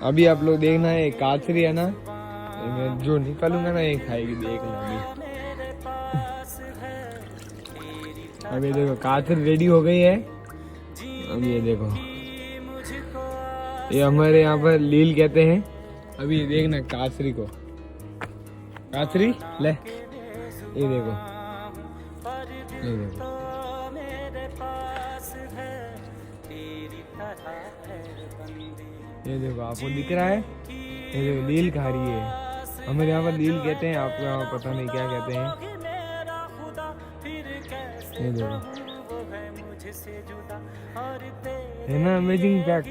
अभी आप लोग देखना है काचरी है ना, मैं जो निकालूंगा ना ये खाएगी, देख लो अभी देखो काचरी रेडी हो गई है। अब ये देखो, ये हमारे यहाँ पर लील कहते हैं। अभी ये देखना काचरी को, काचरी ले, ये देखो, ये देखो, ये देखो आपको दिख रहा है, ये देखो लील खा रही है। हमारे यहाँ पर लील कहते हैं, आपको यहाँ पता नहीं क्या कहते हैं। ये देखो, है ना अमेजिंग फैक्ट।